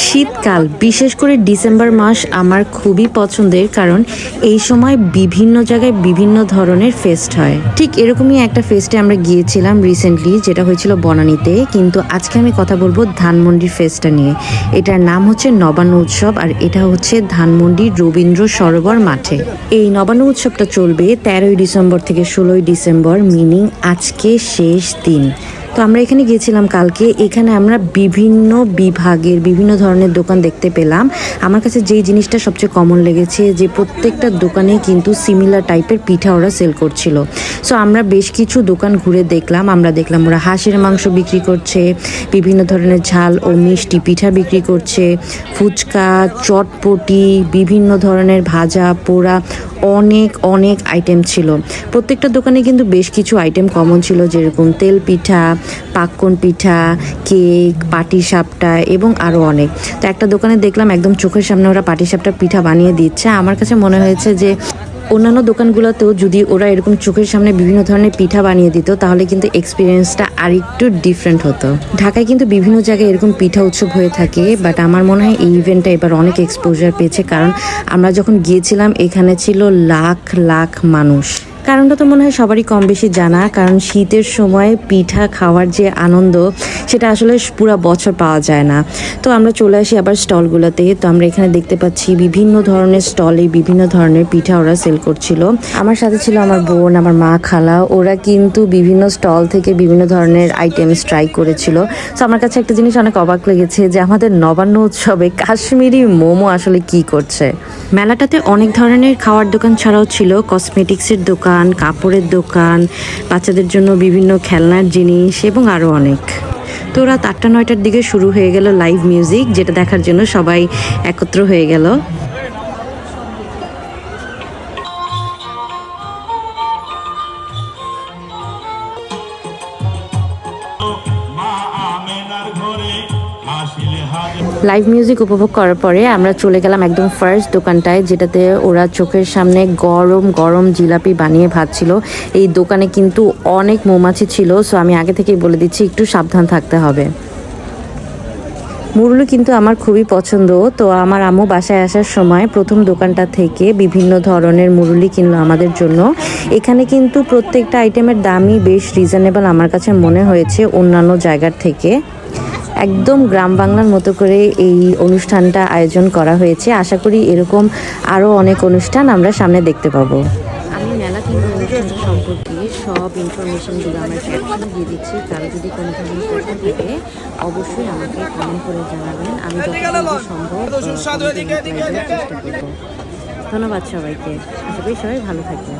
শীতকাল বিশেষ করে ডিসেম্বর মাস আমার খুবই পছন্দের, কারণ এই সময় বিভিন্ন জায়গায় বিভিন্ন ধরনের ফেস্ট হয়। ঠিক এরকমই একটা ফেস্টে আমরা গিয়েছিলাম রিসেন্টলি, যেটা হয়েছিল বনানীতে। কিন্তু আজকে আমি কথা বলবো ধানমন্ডির ফেস্টটা নিয়ে। এটার নাম হচ্ছে নবান্ন উৎসব, আর এটা হচ্ছে ধানমন্ডির রবীন্দ্র সরোবর মাঠে। এই নবান্ন উৎসবটা চলবে 13ই ডিসেম্বর থেকে 16ই ডিসেম্বর, মিনিং আজকে শেষ দিন। তো আমরা এখানে গিয়েছিলাম কালকে। এখানে আমরা বিভিন্ন বিভাগের বিভিন্ন ধরনের দোকান দেখতে পেলাম। আমার কাছে যেই জিনিসটা সবচেয়ে কমন লেগেছে, যে প্রত্যেকটা দোকানে কিন্তু সিমিলার টাইপের পিঠা ওরা সেল করছিল। সো আমরা বেশ কিছু দোকান ঘুরে দেখলাম। আমরা দেখলাম ওরা হাঁসের মাংস বিক্রি করছে, বিভিন্ন ধরনের ঝাল ও মিষ্টি পিঠা বিক্রি করছে, ফুচকা, চটপটি, বিভিন্ন ধরনের ভাজা পোড়া, অনেক অনেক আইটেম ছিল। প্রত্যেকটা দোকানে কিন্তু বেশ কিছু আইটেম কমন ছিল, যেরকম তেল পিঠা, পাক্কন পিঠা, কেক, পাটিসাপটা এবং আরও অনেক। তো একটা দোকানে দেখলাম একদম চোখের সামনে ওরা পাটিসাপটা পিঠা বানিয়ে দিচ্ছে। আমার কাছে মনে হয়েছে যে অন্যান্য দোকানগুলোতেও যদি ওরা এরকম চোখের সামনে বিভিন্ন ধরনের পিঠা বানিয়ে দিত, তাহলে কিন্তু এক্সপিরিয়েন্সটা আরেকটু ডিফারেন্ট হতো। ঢাকায় কিন্তু বিভিন্ন জায়গায় এরকম পিঠা উৎসব হয়ে থাকে, বাট আমার মনে হয় এই ইভেন্টটা এবার অনেক এক্সপোজার পেয়েছে, কারণ আমরা যখন গিয়েছিলাম এখানে ছিল লাখ লাখ মানুষ। কারণটা তো মনে হয় সবারই কম বেশি জানা, কারণ শীতের সময় পিঠা খাওয়ার যে আনন্দ, সেটা আসলে পুরো বছর পাওয়া যায় না। তো আমরা চলে আসি আবার স্টলগুলোতে। তো আমরা এখানে দেখতে পাচ্ছি বিভিন্ন ধরনের স্টলে বিভিন্ন ধরনের পিঠা ওরা সেল করছিল। আমার সাথে ছিল আমার বোন, আমার মা, খালা। ওরা কিন্তু বিভিন্ন স্টল থেকে বিভিন্ন ধরনের আইটেমস ট্রাই করেছিল। তো আমার কাছে একটা জিনিস অনেক অবাক লেগেছে, যে আমাদের নবান্ন উৎসবে কাশ্মীরি মোমো আসলে কি করছে। মেলাটাতে অনেক ধরনের খাওয়ার দোকান ছাড়াও ছিল কসমেটিক্সের দোকান, কাপড়ের দোকান, বাচ্চাদের জন্য বিভিন্ন খেলনার জিনিস এবং আরও অনেক। তো রাত 8টা-9টার দিকে শুরু হয়ে গেল লাইভ মিউজিক, যেটা দেখার জন্য সবাই একত্র হয়ে গেল। লাইভ মিউজিক উপভোগ করার পরে আমরা চলে গেলাম একদম ফার্স্ট দোকানটায়, যেটাতে ওরা চোখের সামনে গরম গরম জিলাপি বানিয়ে ভাজছিল। এই দোকানে কিন্তু অনেক মৌমাছি ছিল, সো আমি আগে থেকেই বলে দিচ্ছি একটু সাবধান থাকতে হবে। মুরুলি কিন্তু আমার খুবই পছন্দ। তো আমার আম্মু বাসায় আসার সময় প্রথম দোকানটা থেকে বিভিন্ন ধরনের মুরুলি কিনলো আমাদের জন্য। এখানে কিন্তু প্রত্যেকটা আইটেমের দামই বেশ রিজনেবল আমার কাছে মনে হয়েছে অন্যান্য জায়গার থেকে। একদম গ্রাম বাংলার মতো করে এই অনুষ্ঠানটা আয়োজন করা হয়েছে। আশা করি এরকম আরও অনেক অনুষ্ঠান আমরা সামনে দেখতে পাবো। আমি মেলা কিংবা অনুষ্ঠানটা সম্পর্কে সব ইনফরমেশনগুলো আমার ক্যাপশনে দিয়ে দিচ্ছি। কারো যদি কোনো ধরনের প্রশ্ন থাকে অবশ্যই আমাকে কমেন্ট করে জানাবেন। আমি যতটুকু সম্ভব চেষ্টা করব। ধন্যবাদ সবাইকে। আশা করি সবাই ভালো থাকবেন।